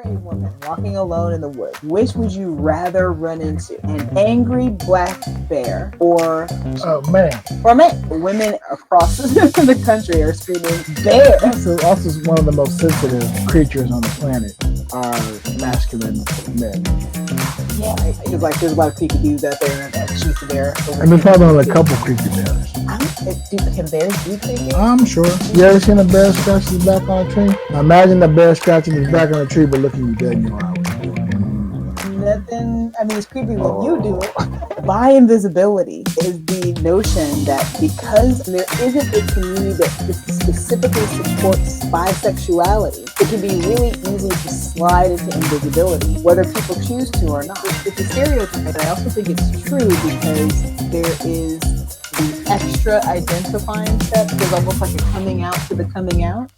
were a woman walking alone in the woods, which would you rather run into? An angry black bear or man. Or man? Women across the country are screaming bear. Also, one of the most sensitive creatures on the planet are masculine men. Yeah, because like there's a lot of creepy dudes out there that shoot the bear. And there's probably only a couple creepy bears. Can bears be creepy? I'm sure. You ever seen a bear scratch his back on a tree? Now imagine the bear scratching his back on a tree but looking you dead in your eye. Nothing. I mean, it's creepy when you do it. Bi invisibility is the notion that because there isn't a community that specifically supports bisexuality, it can be really easy to slide into invisibility, whether people choose to or not. It's a stereotype, but I also think it's true because there is the extra identifying step. There's almost like a coming out to the coming out.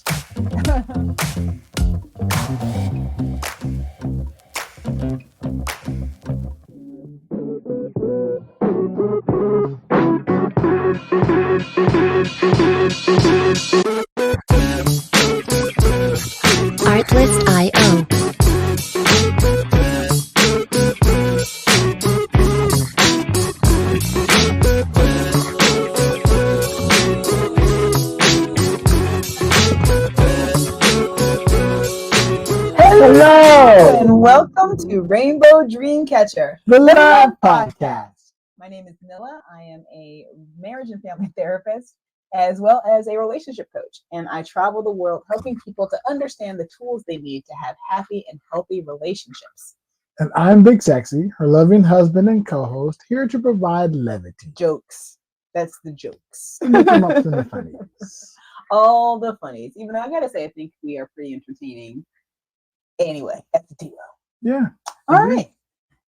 Artlist.io. Hello, and welcome to Rainbow Dreamcatcher, the Love Podcast. My name is Nilla. I am a marriage and family therapist, as well as a relationship coach, and I travel the world helping people to understand the tools they need to have happy and healthy relationships. And I'm Big Sexy, her loving husband and co-host, here to provide levity. Jokes. That's the jokes. And they come up in the funnies. All the funnies. Even though I gotta say, I think we are pretty entertaining. Anyway, at the duo. Yeah. All right.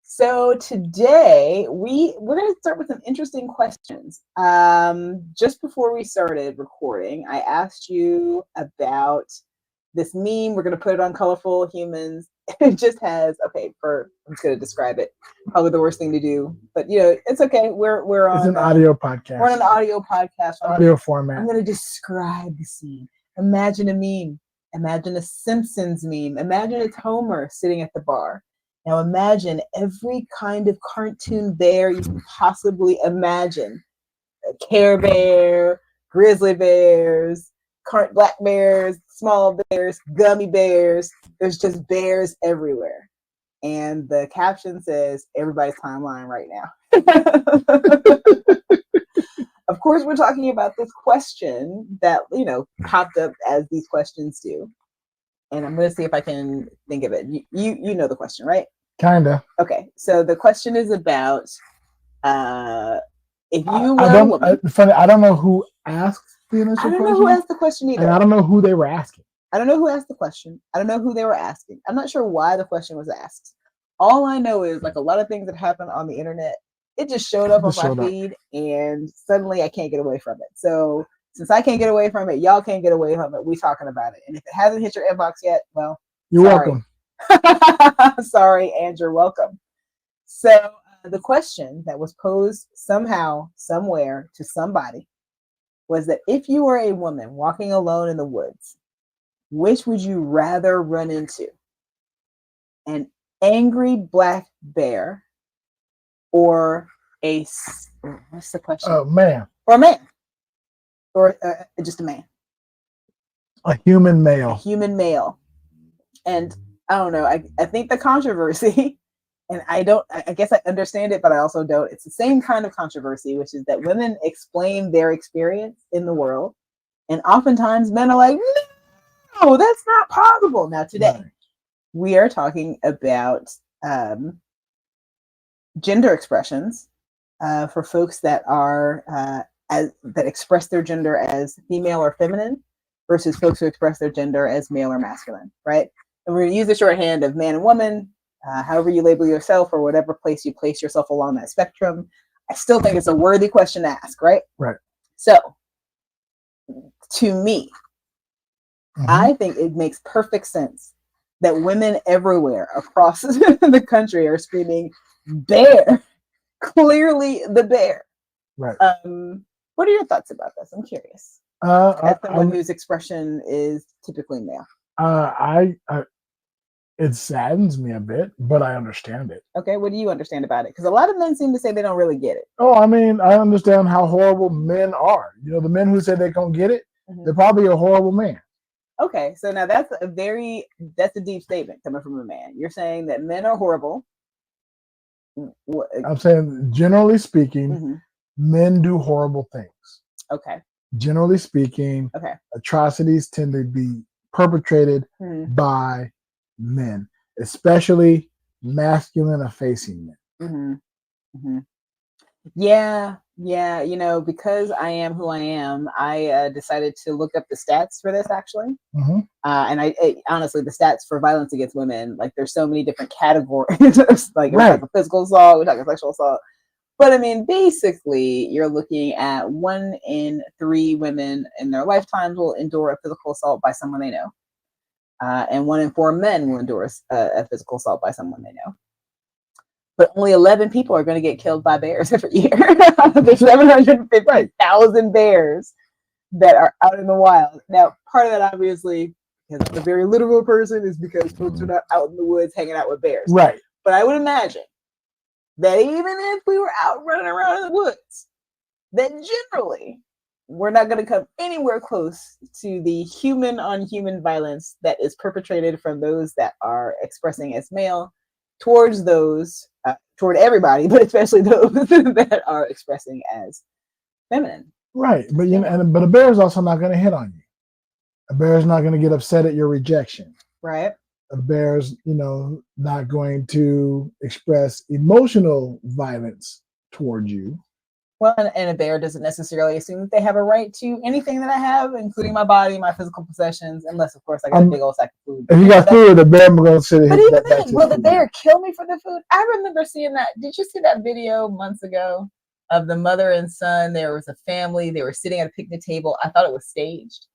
So today we're going to start with some interesting questions. Just before we started recording, I asked you about this meme. We're going to put it on Colorful Humans. It just has I'm just going to describe it. Probably the worst thing to do, but it's okay. We're on. It's an audio podcast. We're on an audio podcast. Audio format. I'm going to describe the scene. Imagine a meme. Imagine a Simpsons meme. Imagine it's Homer sitting at the bar. Now imagine every kind of cartoon bear you can possibly imagine. Care Bear, grizzly bears, black bears, small bears, gummy bears. There's just bears everywhere. And the caption says, everybody's timeline right now. Of course, we're talking about this question that, popped up as these questions do. And I'm going to see if I can think of it. You know the question, right? Kinda. Okay, so the question is about if you were a woman. Funny, I don't know who asked the initial question. I don't know who asked the question either. And I don't know who they were asking. I don't know who asked the question. I don't know who they were asking. I'm not sure why the question was asked. All I know is, like a lot of things that happen on the internet, it just showed up on my feed, and suddenly I can't get away from it. So since I can't get away from it, y'all can't get away from it. We talking about it. And if it hasn't hit your inbox yet, well, you're welcome. Sorry, and you're welcome. So the question that was posed somehow, somewhere to somebody was that if you were a woman walking alone in the woods, which would you rather run into? An angry black bear or what's the question? Man. Or a man. Or just a man. A human male. A human male. And I don't know. I think the controversy, and I guess I understand it, but I also don't. It's the same kind of controversy, which is that women explain their experience in the world. And oftentimes men are like, no, that's not possible. Now today, we are talking about gender expressions for folks that are that express their gender as female or feminine versus folks who express their gender as male or masculine, right? And we're going to use the shorthand of man and woman, however you label yourself or whatever place you place yourself along that spectrum. I still think it's a worthy question to ask, right? Right. So, to me, I think it makes perfect sense that women everywhere across the country are screaming, bear, clearly the bear. Right. What are your thoughts about this? I'm curious. As someone whose expression is typically male. It saddens me a bit, but I understand it. Okay, what do you understand about it? Because a lot of men seem to say they don't really get it. Oh, I mean, I understand how horrible men are. You know, the men who say they don't get it, they're probably a horrible man. Okay, so now that's a deep statement coming from a man. You're saying that men are horrible. I'm saying, generally speaking, men do horrible things. Okay. Generally speaking, atrocities tend to be perpetrated by men, especially masculine facing men. Yeah. You know, because I am who I am, I decided to look up the stats for this actually. And honestly, the stats for violence against women, like there's so many different categories. Like we're talking physical assault, we're talking sexual assault. But I mean, basically, you're looking at 1 in 3 women in their lifetimes will endure a physical assault by someone they know. And 1 in 4 men will endure a physical assault by someone they know. But only 11 people are going to get killed by bears every year. There's 750,000 bears that are out in the wild. Now, part of that, obviously, because I'm a very literal person, is because folks are not out in the woods hanging out with bears. Right. But I would imagine that even if we were out running around in the woods, that generally we're not going to come anywhere close to the human on human violence that is perpetrated from those that are expressing as male towards those, toward everybody, but especially those that are expressing as feminine. Right. But but a bear is also not going to hit on you. A bear is not going to get upset at your rejection. Right. A bear's, not going to express emotional violence towards you. Well, and a bear doesn't necessarily assume that they have a right to anything that I have, including my body, my physical possessions, unless, of course, I got a big old sack of food. If you got food, the bear will sit. But even then, will the bear kill me for the food? I remember seeing that. Did you see that video months ago of the mother and son? There was a family. They were sitting at a picnic table. I thought it was staged.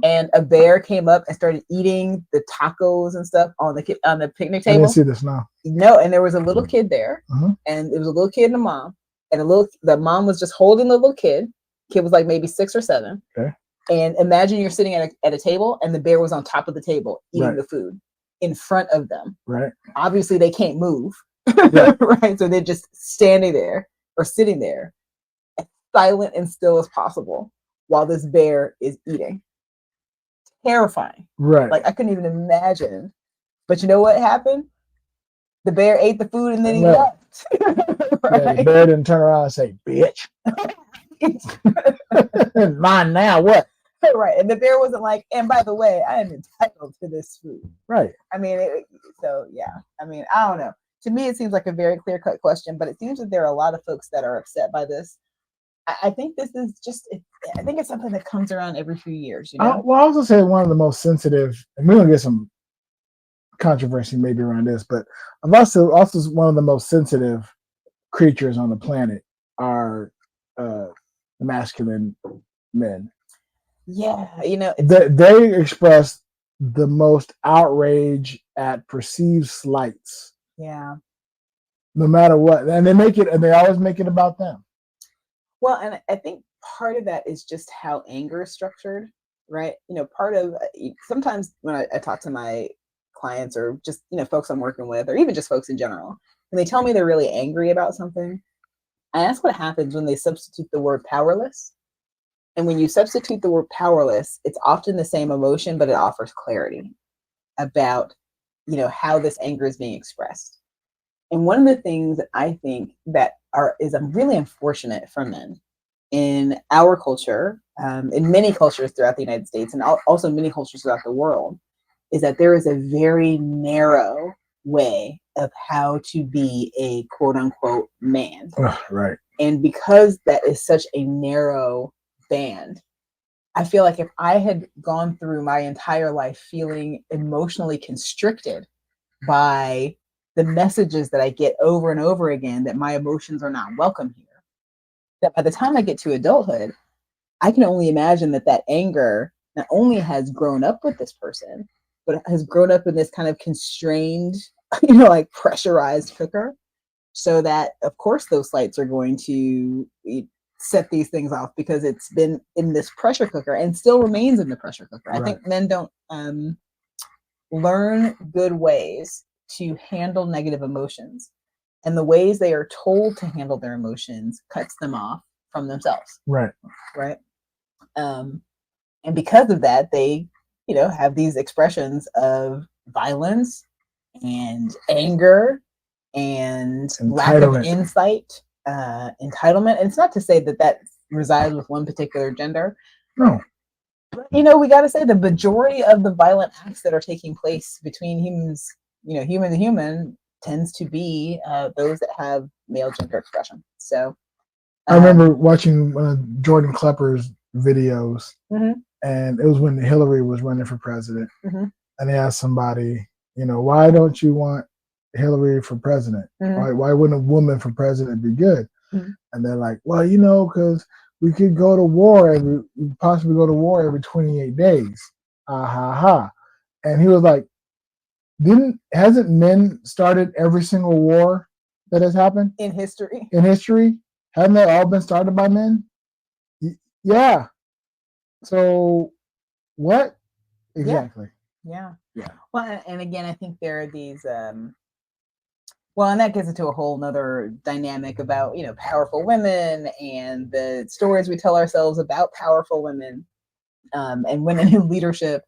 And a bear came up and started eating the tacos and stuff on the picnic table. I didn't see this now. No, and there was a little kid there, and it was a little kid and a mom. And the mom was just holding the little kid. Kid was like maybe 6 or 7. Okay. And imagine you're sitting at a table and the bear was on top of the table eating the food in front of them. Right. Obviously they can't move. Right. So they're just standing there or sitting there as silent and still as possible while this bear is eating. Terrifying. Right. Like I couldn't even imagine. But you know what happened? The bear ate the food and then he left. The bear didn't turn around and say, "Bitch, mine now." What? Right. And the bear wasn't like, and by the way, I am entitled to this food. Right. I mean, I mean, I don't know. To me, it seems like a very clear-cut question, but it seems that there are a lot of folks that are upset by this. I think this is I think it's something that comes around every few years. Well, I also say one of the most sensitive, and we're gonna get some controversy maybe around this, but also one of the most sensitive creatures on the planet are masculine men. Yeah, they express the most outrage at perceived slights. Yeah. No matter what, and they always make it about them. Well, and I think part of that is just how anger is structured, right? Part of sometimes when I talk to my clients or just folks I'm working with, or even just folks in general, and they tell me they're really angry about something, I ask what happens when they substitute the word powerless. And when you substitute the word powerless, it's often the same emotion, but it offers clarity about how this anger is being expressed. And one of the things that I think that is really unfortunate for men in our culture, in many cultures throughout the United States, and also many cultures throughout the world, is that there is a very narrow way of how to be a quote unquote man. Right. And because that is such a narrow band, I feel like if I had gone through my entire life feeling emotionally constricted by the messages that I get over and over again that my emotions are not welcome here, that by the time I get to adulthood, I can only imagine that anger not only has grown up with this person, but has grown up in this kind of constrained, like pressurized cooker, so that of course those slights are going to set these things off because it's been in this pressure cooker and still remains in the pressure cooker. Right. I think men don't learn good ways to handle negative emotions. And the ways they are told to handle their emotions cuts them off from themselves. Right. Right. And because of that, they, have these expressions of violence and anger and lack of insight, entitlement. And it's not to say that resides with one particular gender. No. But, we got to say the majority of the violent acts that are taking place between humans, human to human, tends to be those that have male gender expression. So I remember watching one of Jordan Klepper's videos, and it was when Hillary was running for president, and they asked somebody, why don't you want Hillary for president? Why wouldn't a woman for president be good? And they're like, well, because we could go to war possibly go to war every 28 days. And he was like, hasn't men started every single war that has happened in history? Haven't they all been started by men? Yeah. So what exactly? Yeah. Well, and again, I think there are these well, and that gets into a whole nother dynamic about, powerful women and the stories we tell ourselves about powerful women, and women in leadership,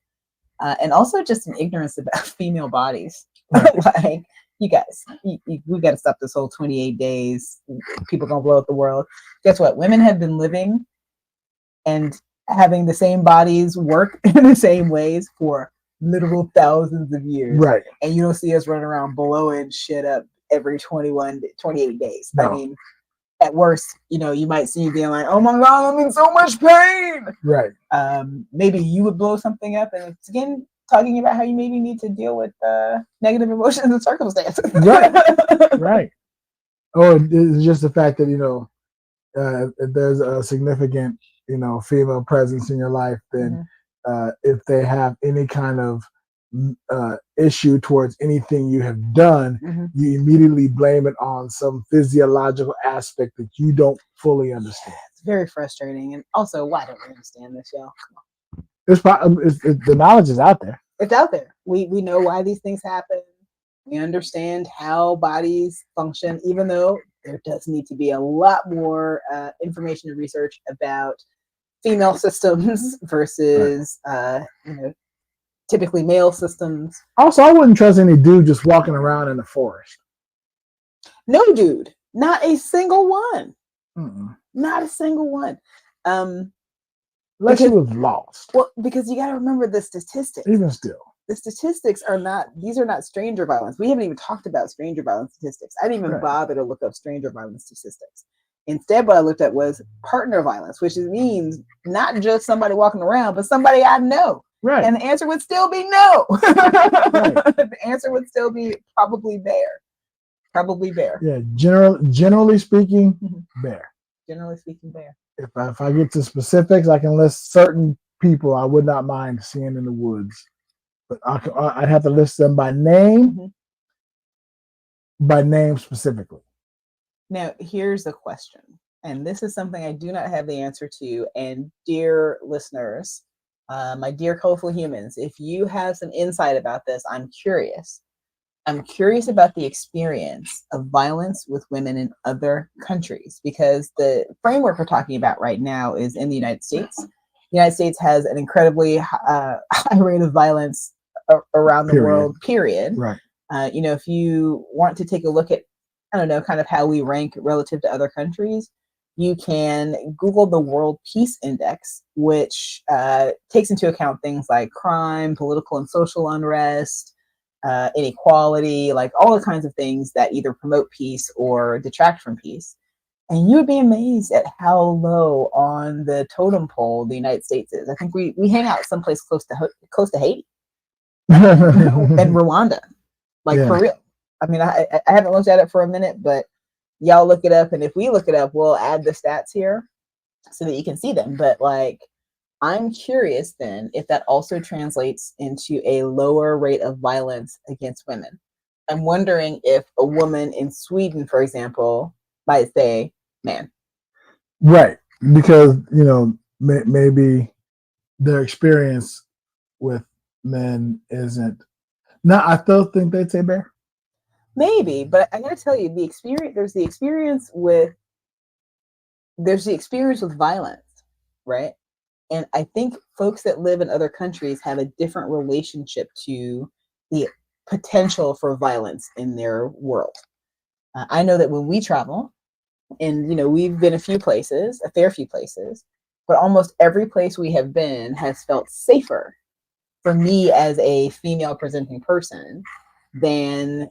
and also just an ignorance about female bodies. Like, you guys, we got to stop this whole 28 days. People gonna blow up the world. Guess what? Women have been living and having the same bodies work in the same ways for literal thousands of years. Right. And you don't see us running around blowing shit up every 28 days. No. I mean, at worst, you might see you being like, oh my God, I'm in so much pain. Right. Maybe you would blow something up, and it's again talking about how you maybe need to deal with negative emotions and circumstances. Right. Right. Oh, it's just the fact that, if there's a significant, female presence in your life, then if they have any kind of issue towards anything you have done, you immediately blame it on some physiological aspect that you don't fully understand. It's very frustrating. And also, why don't we understand this, y'all? The knowledge is out there. It's out there. We know why these things happen. We understand how bodies function, even though there does need to be a lot more information and research about female systems versus typically male systems. Also, I wouldn't trust any dude just walking around in the forest. No dude, not a single one. Not a single one. Unless he was lost. Well, because you got to remember the statistics. Even still. The statistics these are not stranger violence. We haven't even talked about stranger violence statistics. I didn't even bother to look up stranger violence statistics. Instead, what I looked at was partner violence, which means not just somebody walking around, but somebody I know. Right. And the answer would still be no. The answer would still be probably bear. Probably bear. Yeah, generally speaking, bear. Generally speaking, bear. If I get to specifics, I can list certain people I would not mind seeing in the woods. But I'd have to list them by name, by name specifically. Now, here's a question, and this is something I do not have the answer to. And dear listeners, my dear colorful humans, if you have some insight about this, I'm curious. I'm curious about the experience of violence with women in other countries, because the framework we're talking about right now is in the United States. The United States has an incredibly high rate of violence around the world, period. Right. If you want to take a look at, kind of how we rank relative to other countries, you can Google the World Peace Index, which takes into account things like crime, political and social unrest, inequality, like all the kinds of things that either promote peace or detract from peace. And you would be amazed at how low on the totem pole the United States is. I think we hang out someplace close to Haiti and Rwanda, for real. I mean, I haven't looked at it for a minute, but y'all look it up. And if we look it up, we'll add the stats here so that you can see them. But I'm curious then if that also translates into a lower rate of violence against women. I'm wondering if a woman in Sweden, for example, might say, man. Right. Because, maybe their experience with men isn't No, I still think they'd say bear. Maybe, but I gotta tell you, there's the experience with violence, right? And I think folks that live in other countries have a different relationship to the potential for violence in their world. I know that when we travel, and we've been a fair few places, but almost every place we have been has felt safer for me as a female presenting person than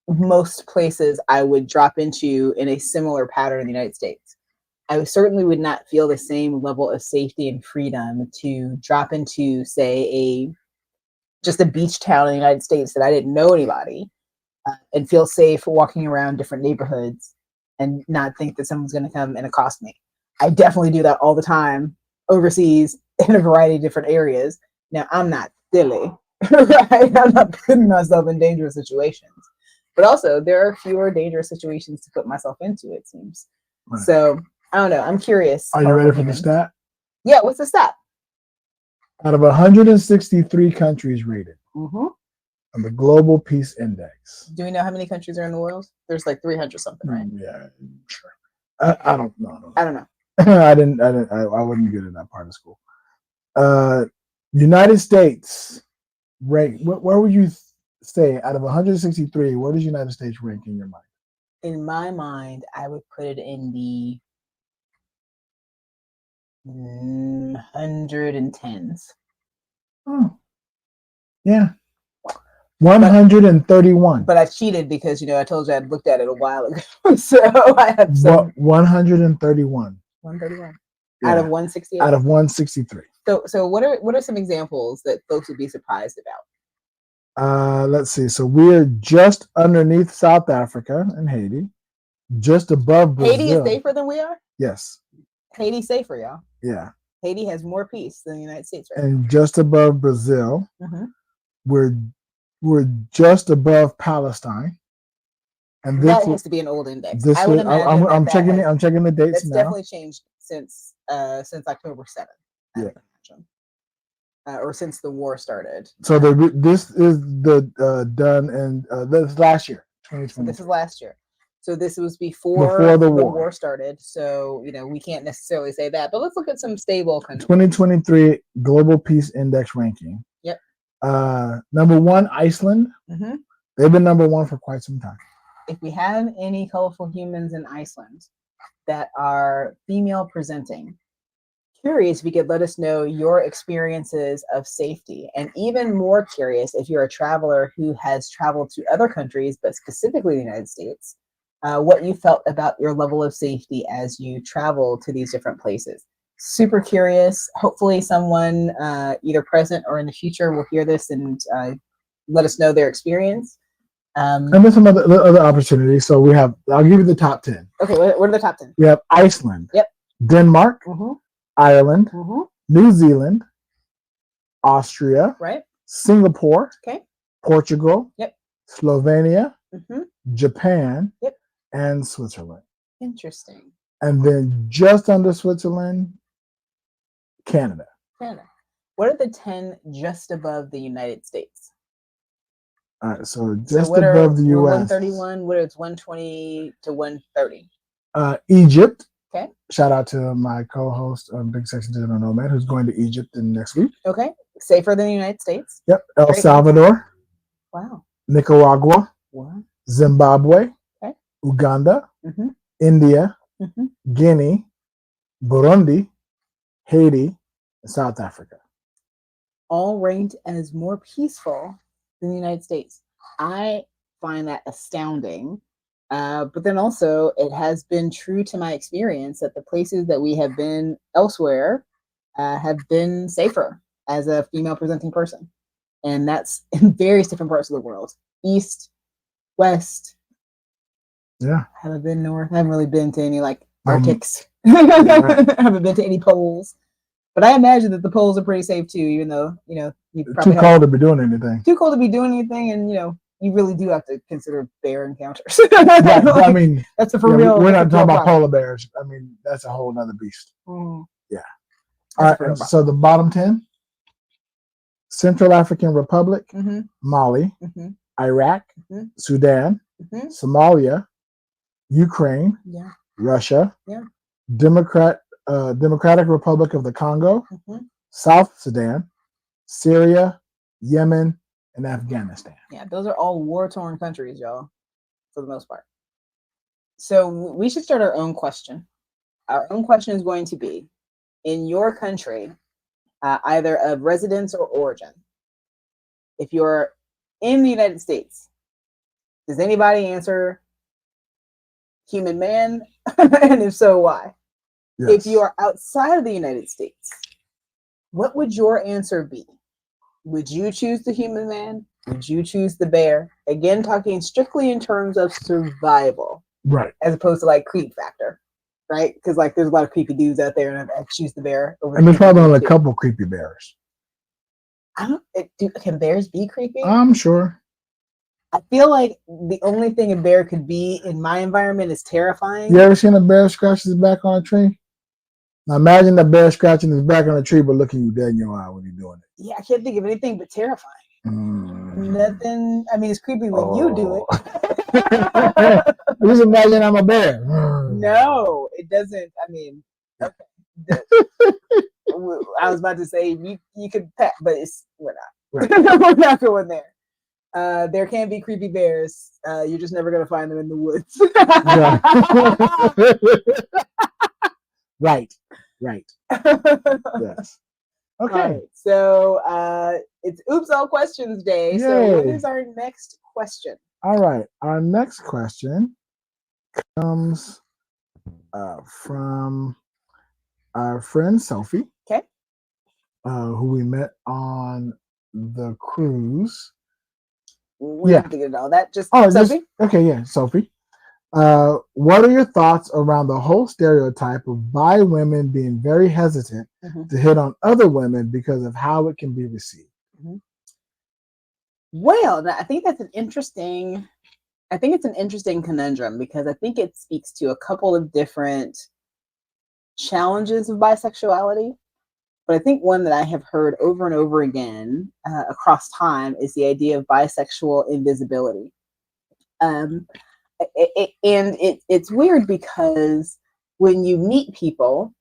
most places I would drop into in a similar pattern in the United States. I certainly would not feel the same level of safety and freedom to drop into, say, just a beach town in the United States that I didn't know anybody, and feel safe walking around different neighborhoods and not think that someone's going to come and accost me. I definitely do that all the time overseas in a variety of different areas. Now, I'm not silly, right? I'm not putting myself in dangerous situations. But also, there are fewer dangerous situations to put myself into, it seems. Right. So, I don't know. I'm curious. Are you ready for the stat? Yeah, what's the stat? Out of 163 countries rated on the Global Peace Index. Do we know how many countries are in the world? There's like 300 something, right? Yeah, sure. I don't know. I don't know. I wasn't good at that part of school. United States rank. Where would you say out of 163? Where does United States rank in your mind? In my mind, I would put it in the 110s. Oh, yeah. 131. But I cheated because I told you I'd looked at it a while ago. So I have 131. 131 out of 168. Out of 163. So what are some examples that folks would be surprised about? Let's see. So we're just underneath South Africa and Haiti, just above Brazil. Haiti is safer than we are? Yes. Haiti's safer, y'all. Yeah. Haiti has more peace than the United States, right? And just above Brazil, we're just above Palestine. And that has to be an old index. I'm checking the dates now. It's definitely changed since October 7th. Yeah. Or since the war started. So this is done in this last year, 2020. So this is last year. So this was before the war started. So we can't necessarily say that. But let's look at some stable countries. 2023 Global Peace Index ranking. Yep. Number 1, Iceland. They've been number 1 for quite some time. If we have any colorful humans in Iceland that are female presenting, curious if you could let us know your experiences of safety, and even more curious if you're a traveler who has traveled to other countries, but specifically the United States, what you felt about your level of safety as you travel to these different places. Super curious. Hopefully someone either present or in the future will hear this and let us know their experience. And there's some other opportunities. So I'll give you the top 10. Okay, what are the top 10? We have Iceland. Yep. Denmark. Ireland, New Zealand, Austria, right? Singapore, okay, Portugal, yep, Slovenia, Japan, yep, and Switzerland. Interesting. And then just under Switzerland, Canada. What are the 10 just above the United States? All right, so just above the U.S. 131. What is 120 to 130? Egypt. Okay. Shout out to my co-host, Big Sexy Digital Nomad, who's going to Egypt next week. Okay. Safer than the United States. Yep. El Salvador. Wow. Nicaragua. What? Zimbabwe. Okay. Uganda. India. Guinea. Burundi. Haiti. And South Africa. All ranked as more peaceful than the United States. I find that astounding. But then also, it has been true to my experience that the places that we have been elsewhere have been safer as a female presenting person. And that's in various different parts of the world. East, West. Yeah. I haven't been north. I haven't really been to any Arctics. I haven't been to any poles. But I imagine that the poles are pretty safe too, even though, you probably too cold to be doing anything. Too cold to be doing anything, and you really do have to consider bear encounters. Yeah, I mean, that's a for real. We're not talking about polar bears. I mean, that's a whole other beast. Yeah. All right. So the bottom 10. Central African Republic, Mm-hmm. Mali, Mm-hmm. Iraq, Mm-hmm. Sudan, Mm-hmm. Somalia, Ukraine, Yeah. Russia, Yeah. Democratic Republic of the Congo, Mm-hmm. South Sudan, Syria, Yemen, and Afghanistan. Yeah, those are all war-torn countries, y'all, for the most part. So we should start our own question. Our own question is going to be, in your country, either of residence or origin, if you're in the United States, does anybody answer human man? And if so, why? Yes. If you are outside of the United States, what would your answer be? Would you choose the human man? Would you choose the bear? Again, talking strictly in terms of survival, Right. as opposed to like creep factor, right? Because like there's a lot of creepy dudes out there, and I choose the bear over. And there's probably only a couple creepy bears. Can bears be creepy? I'm sure. I feel like the only thing a bear could be in my environment is terrifying. You ever seen a bear scratch his back on a tree? Now imagine the bear scratching his back on a tree, but looking you dead in your eye when you're doing it. Yeah, I can't think of anything but terrifying. Nothing. I mean, it's creepy when you do it. Just imagine I'm a bear. No, it doesn't. I mean, okay. I was about to say you could pet, but we're not. Right. We're not going there. There can be creepy bears. You're just never gonna find them in the woods. Right. Yes. Okay. Right, so it's Oops All Questions Day. Yay. So what is our next question? All right. Our next question comes from our friend Sophie. Okay. Who we met on the cruise. We have to get all that. Sophie? Sophie. What are your thoughts around the whole stereotype of bi women being very hesitant to hit on other women because of how it can be received? Mm-hmm. Well, I think it's an interesting conundrum, because I think it speaks to a couple of different challenges of bisexuality. But I think one that I have heard over and over again across time is the idea of bisexual invisibility. It's weird because when you meet people,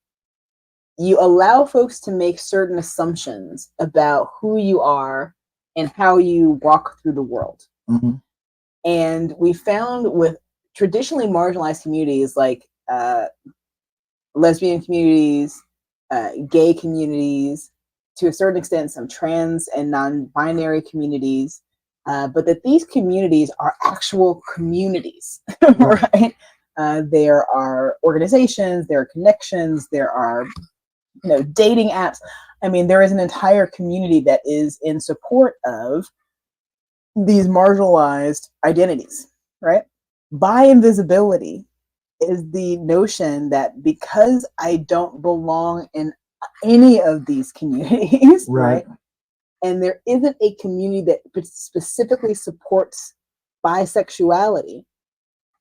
you allow folks to make certain assumptions about who you are and how you walk through the world. Mm-hmm. And we found with traditionally marginalized communities like lesbian communities, gay communities, to a certain extent, some trans and non-binary communities, but that these communities are actual communities, right? There are organizations, there are connections, there are, dating apps. I mean, there is an entire community that is in support of these marginalized identities, right? Bi invisibility is the notion that because I don't belong in any of these communities, right? And there isn't a community that specifically supports bisexuality,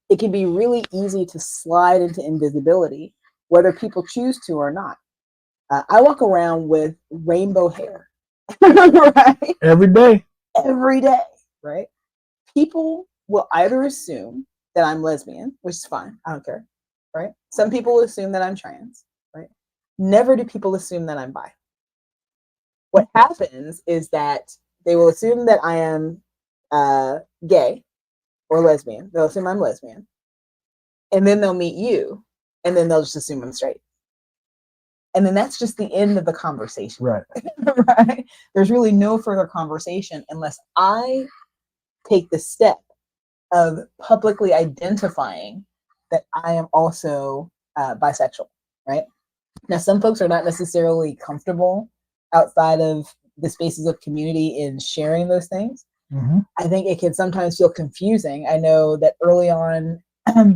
it can be really easy to slide into invisibility, whether people choose to or not. I walk around with rainbow hair, right? Every day, right? People will either assume that I'm lesbian, which is fine, I don't care, right? Some people assume that I'm trans, right? Never do people assume that I'm bi. What happens is that they will assume that I am gay or lesbian. They'll assume I'm lesbian. And then they'll meet you, and then they'll just assume I'm straight. And then that's just the end of the conversation. Right. Right? There's really no further conversation unless I take the step of publicly identifying that I am also bisexual, right? Now, some folks are not necessarily comfortable outside of the spaces of community in sharing those things. Mm-hmm. I think it can sometimes feel confusing. I know that early on,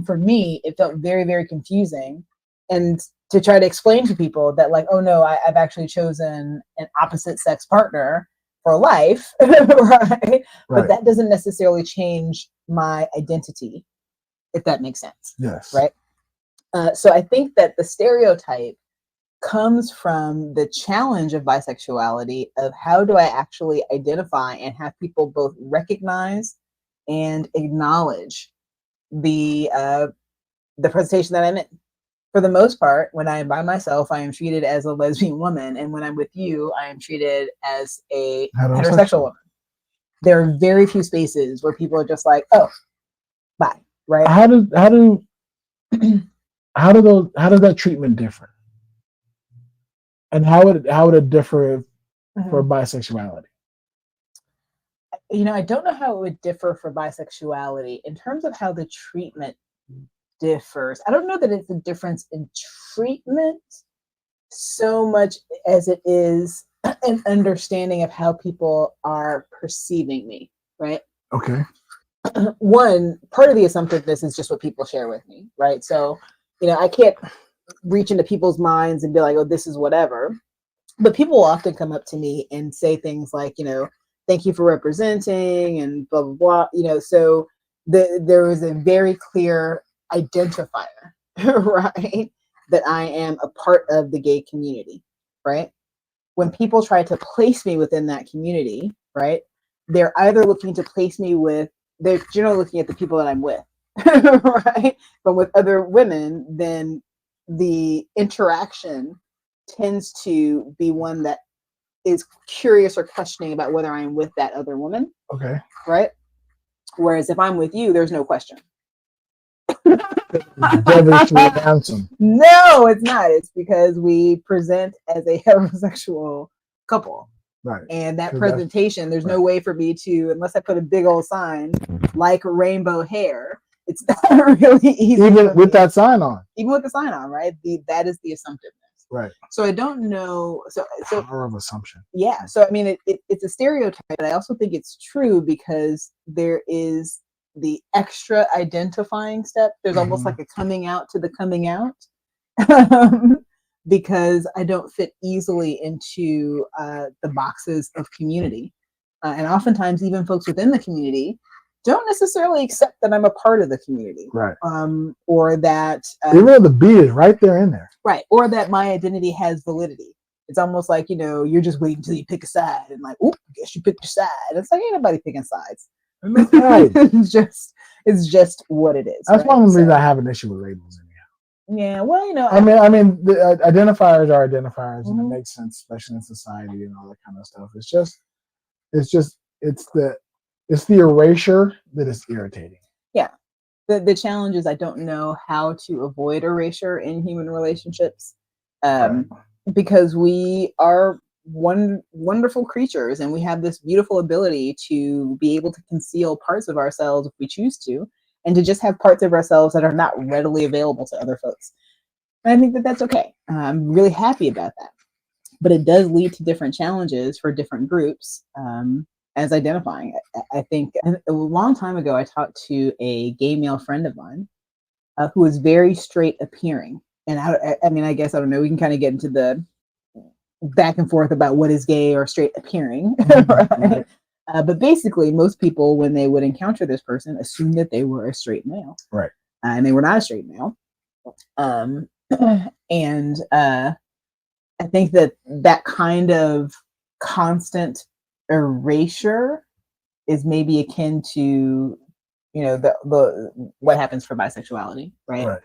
for me, it felt very, very confusing. And to try to explain to people that, like, oh no, I've actually chosen an opposite sex partner for life, right? But that doesn't necessarily change my identity, if that makes sense. Yes. Right? So I think that the stereotype comes from the challenge of bisexuality of how do I actually identify and have people both recognize and acknowledge the presentation that I'm in. For the most part, when I am by myself, I am treated as a lesbian woman, and when I'm with you, I am treated as a heterosexual woman. There are very few spaces where people are just like, "Oh, bye," right? How does that treatment differ? And how would it differ for bisexuality? You know, I don't know how it would differ for bisexuality in terms of how the treatment differs. I don't know that it's a difference in treatment so much as it is an understanding of how people are perceiving me, right? Okay. One part of the assumptiveness is just what people share with me, right? So, you know, I can't reach into people's minds and be like, oh, this is whatever. But people will often come up to me and say things like, you know, thank you for representing and blah, blah, blah. You know, so there is a very clear identifier, right? That I am a part of the gay community, right? When people try to place me within that community, right? They're either looking to place me with, they're generally looking at the people that I'm with, right? But with other women, then the interaction tends to be one that is curious or questioning about whether I'm with that other woman. Okay. Right? Whereas if I'm with you, there's no question. No, it's not. It's because we present as a heterosexual couple. Right. And that presentation, there's no way for me to, unless I put a big old sign like rainbow hair, it's not really easy. Even with that sign on. Even with the sign on, right? That is the assumptiveness. Right. So I don't know. So power of assumption. Yeah. So I mean, it's a stereotype, but I also think it's true because there is the extra identifying step. There's almost like a coming out to the coming out, because I don't fit easily into the boxes of community, and oftentimes even folks within the community don't necessarily accept that I'm a part of the community, right? Or that even though the B is right there in there, right? Or that my identity has validity. It's almost like, you know, you're just waiting until you pick a side, and like, oh, I guess you picked your side. It's like ain't nobody picking sides. Right. it's just what it is. That's one of the reasons I have an issue with labels. Yeah, well, you know, I mean, the identifiers are identifiers, and it makes sense, especially in society and all that kind of stuff. It's the erasure that is irritating. Yeah. The challenge is I don't know how to avoid erasure in human relationships, because we are wonderful creatures, and we have this beautiful ability to be able to conceal parts of ourselves if we choose to, and to just have parts of ourselves that are not readily available to other folks. And I think that that's okay. I'm really happy about that. But it does lead to different challenges for different groups as identifying. I think a long time ago, I talked to a gay male friend of mine who was very straight appearing. And I mean, I guess, I don't know, we can kind of get into the back and forth about what is gay or straight appearing. Right? But basically, most people, when they would encounter this person, assumed that they were a straight male. Right. And they were not a straight male. And I think that kind of constant erasure is maybe akin to, you know, the what happens for bisexuality, right? Right.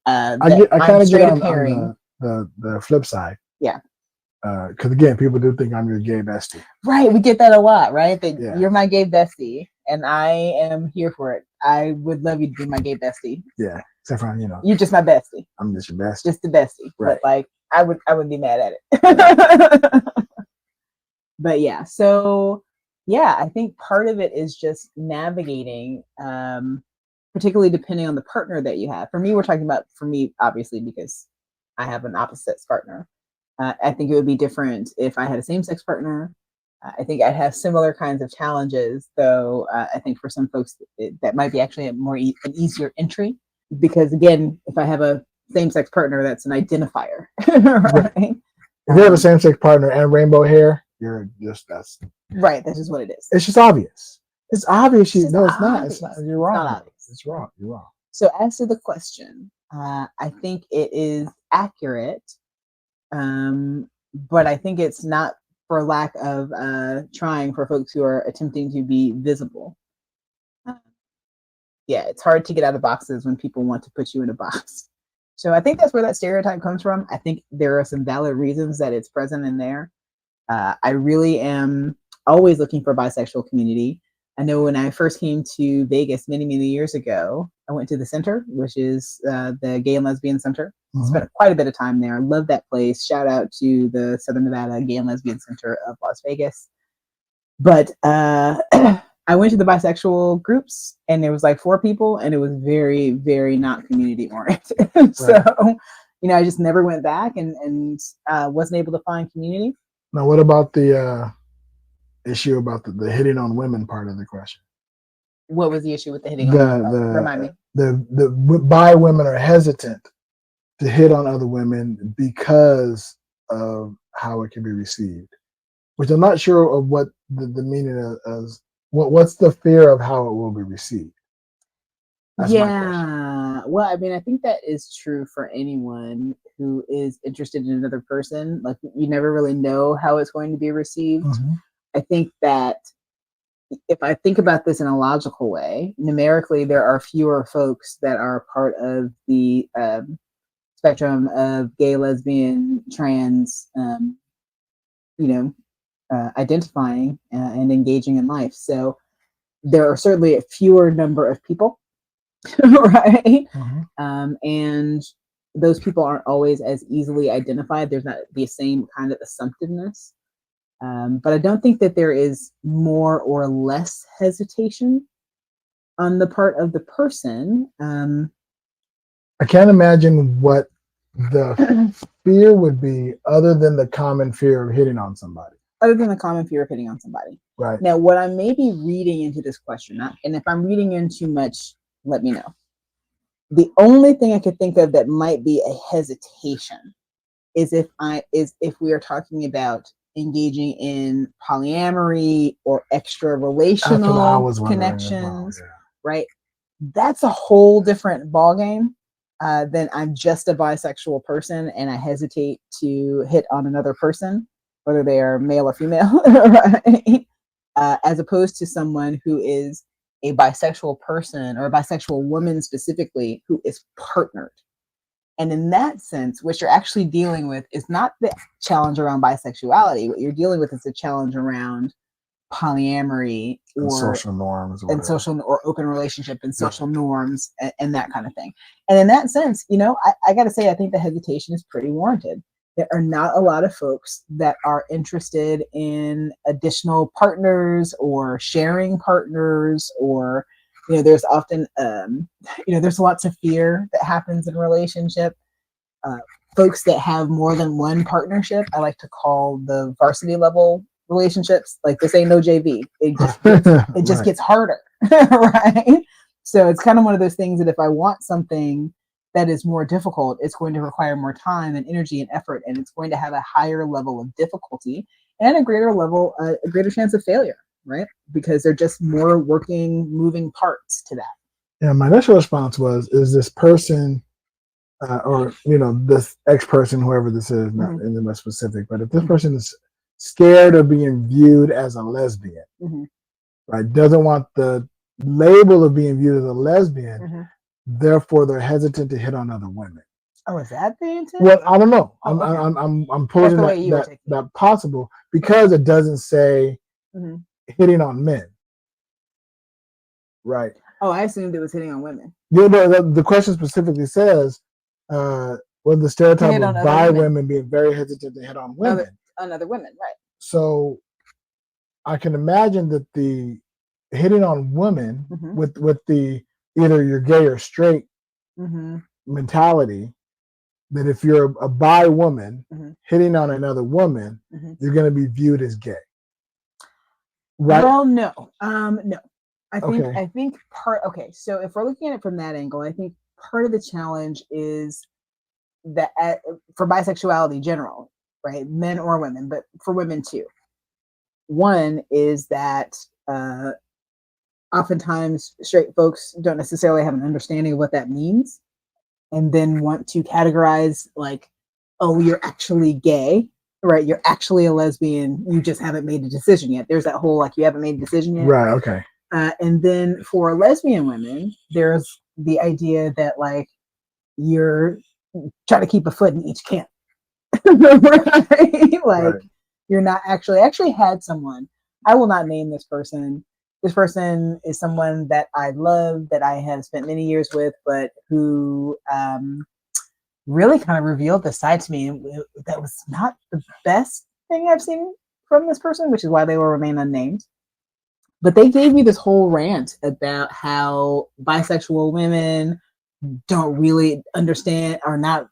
I kind of get on the flip side. Yeah. Because again, people do think I'm your gay bestie. Right, we get that a lot, right? That you're my gay bestie, and I am here for it. I would love you to be my gay bestie. Yeah, except for, you know, you're just my bestie. I'm just your bestie. Just the bestie, right? But like, I wouldn't be mad at it. But yeah, so yeah, I think part of it is just navigating, particularly depending on the partner that you have. For me, we're talking about, for me, obviously, because I have an opposite sex partner. I think it would be different if I had a same-sex partner. I think I'd have similar kinds of challenges, though. I think for some folks that might be actually an easier entry, because again, if I have a same-sex partner, that's an identifier, right? If you have a same-sex partner and rainbow hair, you're just that's just what it is. It's just obvious. It's obvious. It's not. It's not. You're wrong. It's wrong. You're wrong. So as to the question, I think it is accurate But I think it's not for lack of trying for folks who are attempting to be visible. Yeah, it's hard to get out of boxes when people want to put you in a box. So I think that's where that stereotype comes from. I think there are some valid reasons that it's present in there. I really am always looking for bisexual community. I know when I first came to Vegas many years ago, I went to the center, which is the Gay and Lesbian Center. Spent quite a bit of time there. I love that place. Shout out to the Southern Nevada Gay and Lesbian Center of Las Vegas. But I went to the bisexual groups and there was like 4 people and it was very not community oriented. So, I just never went back and wasn't able to find community. Now, what about the issue about the hitting on women part of the question? What was the issue with the hitting on women? Remind me. The bi women are hesitant to hit on other women because of how it can be received, which I'm not sure of what the meaning is. What's the fear of how it will be received? That's well, I mean, I think that is true for anyone who is interested in another person. Like, you never really know how it's going to be received. I think that if I think about this in a logical way, numerically, there are fewer folks that are part of the spectrum of gay, lesbian, trans, identifying and engaging in life. So there are certainly a fewer number of people, right? And those people aren't always as easily identified. There's not the same kind of assumptiveness. But I don't think that there is more or less hesitation on the part of the person. I can't imagine what the fear would be other than the common fear of hitting on somebody. Other than the common fear of hitting on somebody. Right. Now, what I may be reading into this question, and if I'm reading in too much, let me know. The only thing I could think of that might be a hesitation is if we are talking about engaging in polyamory or extra relational connections, right? That's a whole different ballgame than I'm just a bisexual person and I hesitate to hit on another person, whether they are male or female, right? As opposed to someone who is a bisexual person or a bisexual woman specifically who is partnered. And in that sense, what you're actually dealing with is not the challenge around bisexuality. What you're dealing with is the challenge around polyamory or social norms and social or open relationship and social norms and that kind of thing. And in that sense, I got to say, I think the hesitation is pretty warranted. There are not a lot of folks that are interested in additional partners or sharing partners, or there's often there's lots of fear that happens in a relationship. Folks that have more than one partnership, I like to call the varsity level relationships. Like, this ain't no JV. It just gets harder, right? So it's kind of one of those things that if I want something that is more difficult, it's going to require more time and energy and effort, and it's going to have a higher level of difficulty and a greater chance of failure, right? Because they're just more moving parts to that. Yeah, my initial response was, is this person or this ex-person, whoever this is, not anything more specific, but if this person is scared of being viewed as a lesbian, right, doesn't want the label of being viewed as a lesbian, therefore they're hesitant to hit on other women. Oh, is that the intent? Well, I don't know. I'm posing that possible because it doesn't say hitting on men, right? Oh, I assumed it was hitting on women. Yeah, the question specifically says, well, the stereotype of bi women being very hesitant to hit on women. On other women, right? So I can imagine that the hitting on women with the either you're gay or straight mentality, that if you're a bi woman hitting on another woman, you're going to be viewed as gay. Right? Well, no. No. I think so if we're looking at it from that angle, I think part of the challenge is that for bisexuality in general, right? Men or women, but for women too. One is that oftentimes straight folks don't necessarily have an understanding of what that means, and then want to categorize like, oh, you're actually gay, right? You're actually a lesbian. You just haven't made a decision yet. There's that whole like you haven't made a decision yet. Right. Okay. And then for lesbian women, there's the idea that like you're trying to keep a foot in each camp. Right? Like Right. you're not actually had someone. I will not name this person. This person is someone that I love, that I have spent many years with, but who really kind of revealed this side to me that was not the best thing I've seen from this person, which is why they will remain unnamed. But they gave me this whole rant about how bisexual women don't really understand, are not,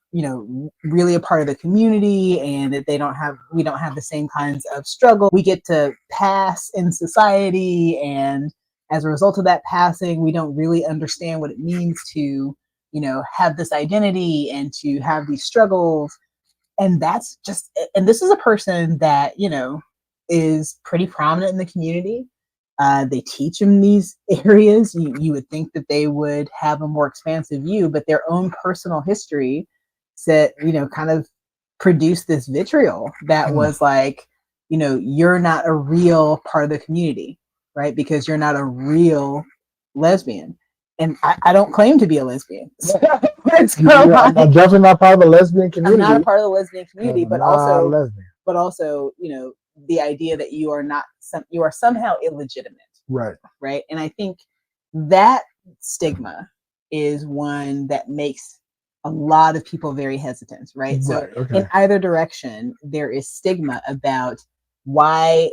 really a part of the community, and that we don't have the same kinds of struggle we get to pass in society, and as a result of that passing, we don't really understand what it means to, have this identity and to have these struggles. And that's just, and this is a person that, is pretty prominent in the community. They teach in these areas. You would think that they would have a more expansive view, but their own personal history said, kind of produced this vitriol that was like, you're not a real part of the community, right? Because you're not a real lesbian. And I don't claim to be a lesbian. So I'm definitely not part of the lesbian community. I'm not a part of the lesbian community, but also, the idea that you are somehow illegitimate. Right. And I think that stigma is one that makes a lot of people very hesitant, right? So in either direction, there is stigma about why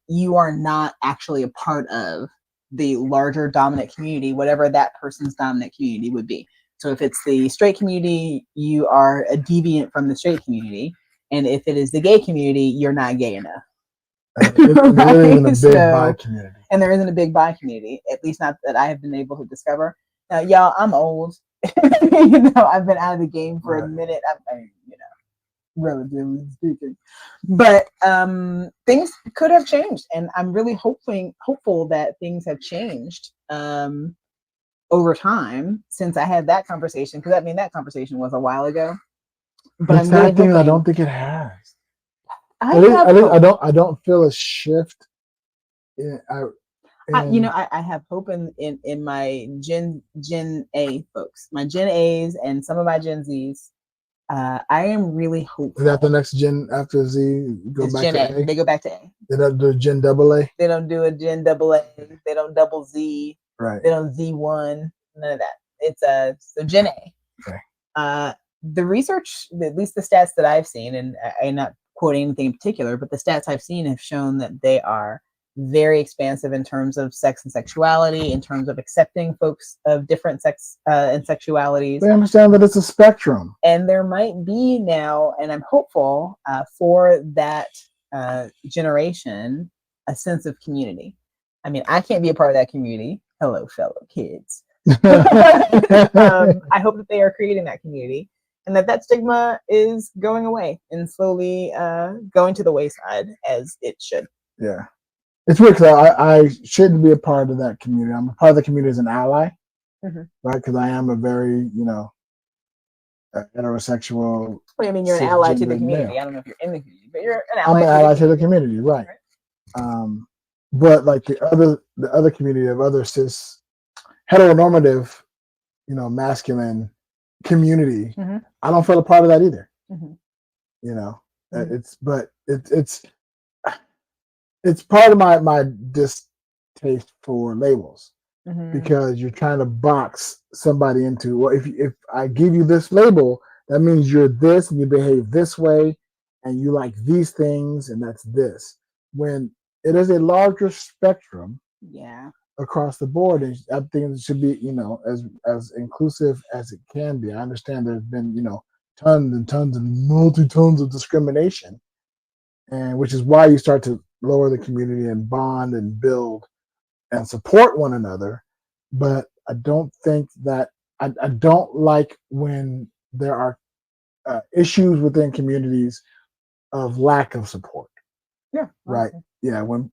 you are not actually a part of the larger dominant community, whatever that person's dominant community would be. So if it's the straight community, you are a deviant from the straight community. And if it is the gay community, you're not gay enough. There isn't a big bi community. And there isn't a big bi community, at least not that I have been able to discover. Now, y'all, I'm old. I've been out of the game for a minute. Relatively speaking. But things could have changed. And I'm really hopeful that things have changed over time since I had that conversation. Because that conversation was a while ago. But I'm really hoping, I don't think it has. I don't feel a shift. I have hope in my Gen A folks, my Gen A's, and some of my Gen Z's. I am really hopeful. Is that the next gen after Z? Go back to A. They go back to A. They don't do Gen AA. They don't do a Gen AA. They don't double Z. Right. They don't Z1. None of that. It's so Gen A. Okay. The research, at least the stats that I've seen, and I'm not quoting anything in particular, but the stats I've seen have shown that they are very expansive in terms of sex and sexuality, in terms of accepting folks of different sex and sexualities. They understand that it's a spectrum. And there might be now, and I'm hopeful for that generation, a sense of community. I mean, I can't be a part of that community. Hello, fellow kids. I hope that they are creating that community, and that stigma is going away and slowly going to the wayside, as it should. Yeah. It's weird because I shouldn't be a part of that community. I'm a part of the community as an ally, right? Because I am a very, heterosexual. Well, I mean, you're an ally to the community. Male. I don't know if you're in the community, but you're an ally. I'm an ally to the community, right? But like the other community of other cis heteronormative, masculine community, I don't feel a part of that either. It's part of my distaste for labels, because you're trying to box somebody into, well, if I give you this label, that means you're this and you behave this way and you like these things and that's this. When it is a larger spectrum, across the board, and I think it should be, as inclusive as it can be. I understand there's been, tons and tons and multi-tons of discrimination, and which is why you start to lower the community and bond and build and support one another. But I don't think that I don't like when there are issues within communities of lack of support. Yeah. Right. Okay. Yeah. When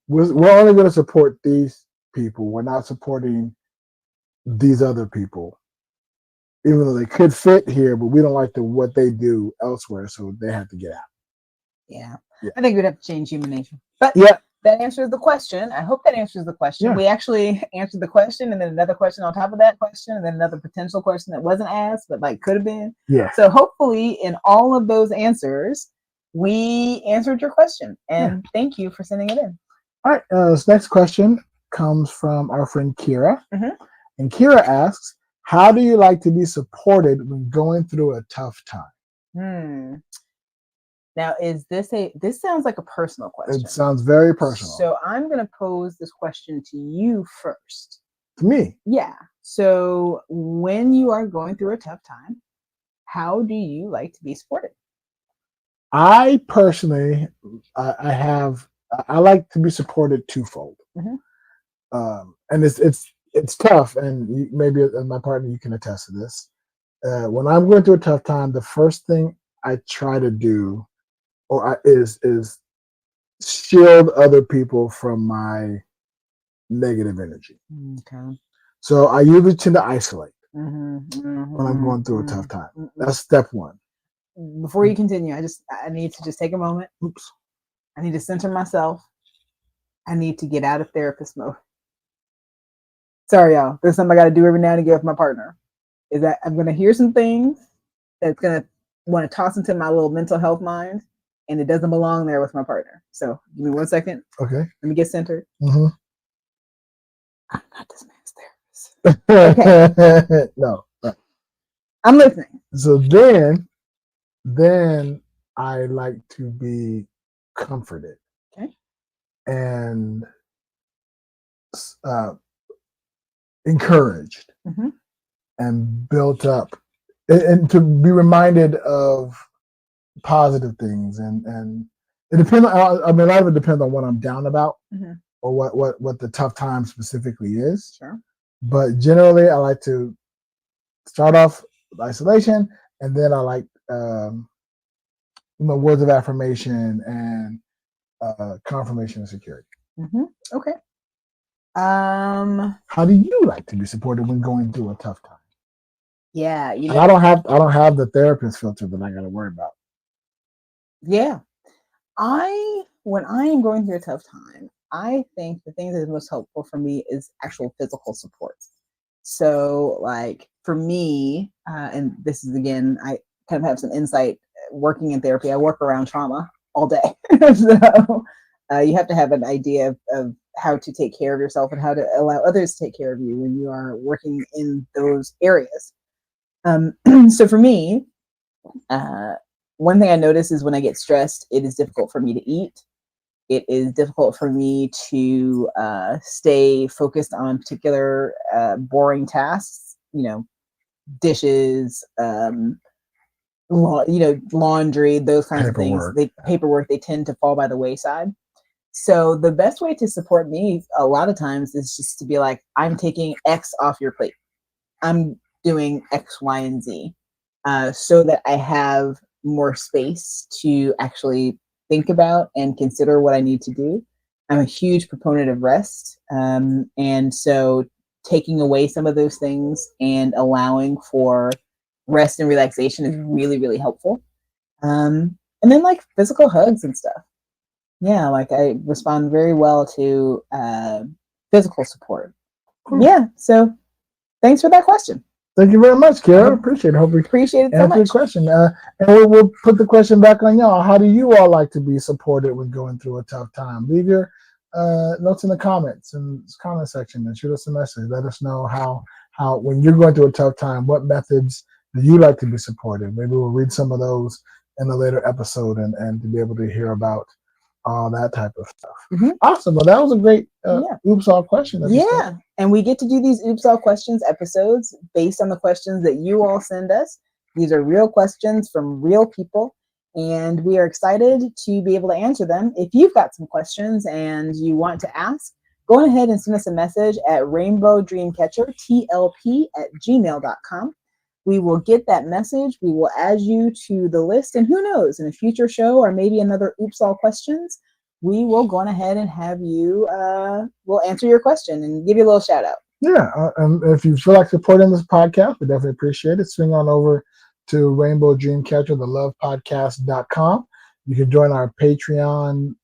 we're only going to support these people, we're not supporting these other people. even though they could fit here, but we don't like what they do elsewhere, so they have to get out. Yeah. Yeah. I think we'd have to change human nature. But Yeah. that answers the question. I hope that answers the question. Yeah. We actually answered the question and then another question on top of that question and then another potential question that wasn't asked, but like could have been. Yeah. So hopefully in all of those answers, we answered your question. And thank you for sending it in. All right. This next question comes from our friend Kira. Mhm. And Kira asks, how do you like to be supported when going through a tough time? Now, this sounds like a personal question. It sounds very personal. So I'm going to pose this question to you first. To me? Yeah. So when you are going through a tough time, how do you like to be supported? I personally, I like to be supported twofold. And it's tough, and maybe as my partner, you can attest to this. When I'm going through a tough time, the first thing I try to do is shield other people from my negative energy. Okay. So I usually tend to isolate when I'm going through a tough time. That's step one. Before you continue, I need to just take a moment. Oops. I need to center myself. I need to get out of therapist mode. Sorry, y'all. There's something I got to do every now and again with my partner. Is that I'm going to hear some things that's going to want to toss into my little mental health mind, and it doesn't belong there with my partner. So give me 1 second. Okay. Let me get centered. I'm not this man's therapist. Okay. No. I'm listening. So then I like to be comforted. Okay. And encouraged and built up, and to be reminded of positive things, and it depends. I mean, a lot of it depends on what I'm down about or what the tough time specifically is. Sure. But generally, I like to start off with isolation, and then I like words of affirmation and confirmation and security. Okay. How do you like to be supported when going through a tough time? Yeah, and I don't have the therapist filter that I got to worry about. Yeah, when I am going through a tough time, I think the thing that is most helpful for me is actual physical support. So, like for me, and this is again, I kind of have some insight working in therapy. I work around trauma all day, so you have to have an idea of how to take care of yourself and how to allow others to take care of you when you are working in those areas. So for me, one thing I notice is when I get stressed, it is difficult for me to eat. It is difficult for me to stay focused on particular boring tasks, dishes, laundry, those kinds of things. Paperwork, they tend to fall by the wayside. So the best way to support me a lot of times is just to be like, I'm taking X off your plate. I'm doing X, Y, and Z, so that I have more space to actually think about and consider what I need to do. I'm a huge proponent of rest. And so taking away some of those things and allowing for rest and relaxation is really, really helpful. And then like physical hugs and stuff. Yeah, like I respond very well to physical support. Cool. Yeah, so thanks for that question. Thank you very much, Kara. Appreciate it. Hope we appreciate it so much. Answer the question. And we'll put the question back on y'all. How do you all like to be supported when going through a tough time? Leave your notes in the comments and comment section and shoot us a message. Let us know how when you're going through a tough time, what methods do you like to be supported? Maybe we'll read some of those in a later episode and to be able to hear about all that type of stuff. Awesome. Well, that was a great Oops All question. Yeah. And we get to do these Oops All questions episodes based on the questions that you all send us. These are real questions from real people, and we are excited to be able to answer them. If you've got some questions and you want to ask, go ahead and send us a message at rainbowdreamcatchertlp@gmail.com. We will get that message. We will add you to the list. And who knows, in a future show or maybe another Oops All questions, we will go on ahead and have you, we'll answer your question and give you a little shout out. Yeah, and if you feel like supporting this podcast, we definitely appreciate it. Swing on over to Rainbow Dreamcatcher, the lovepodcast.com. You can join our Patreon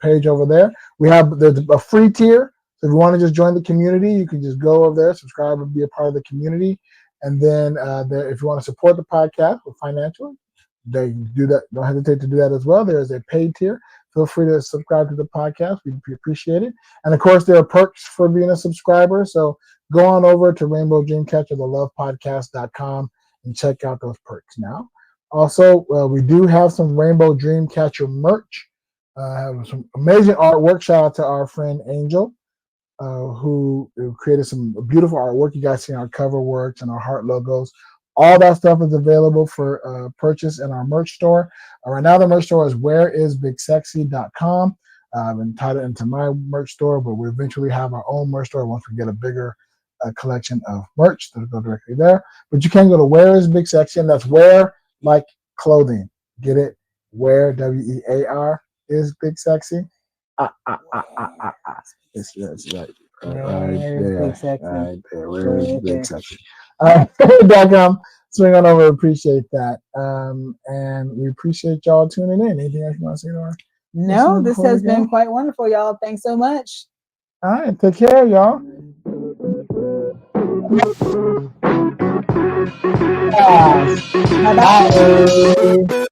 page over there. There's a free tier. So if you want to just join the community, you can just go over there, subscribe, and be a part of the community. And then if you want to support the podcast financially, they do that. Don't hesitate to do that as well. There is a paid tier. Feel free to subscribe to the podcast. We appreciate it. And of course, there are perks for being a subscriber. So go on over to Rainbow Dreamcatcher, the lovepodcast.com, and check out those perks now. Also, we do have some Rainbow Dreamcatcher merch. Have some amazing artwork. Shout out to our friend Angel, who created some beautiful artwork. You guys see our cover works and our heart logos. All that stuff is available for purchase in our merch store. Right now, the merch store is whereisbigsexy.com. I've been tied it into my merch store, but we eventually have our own merch store once we get a bigger collection of merch that'll go directly there. But you can go to Where is Big Sexy, and that's wear like clothing. Get it? Where, WEAR, is Big Sexy. It's right. Big Sexy. Right there. Where is Big Sexy? .com. Swing on over. Appreciate that. And we appreciate y'all tuning in. Anything else you want to say, Laura? No, this has been quite wonderful, y'all. Thanks so much. All right. Take care, y'all. Bye.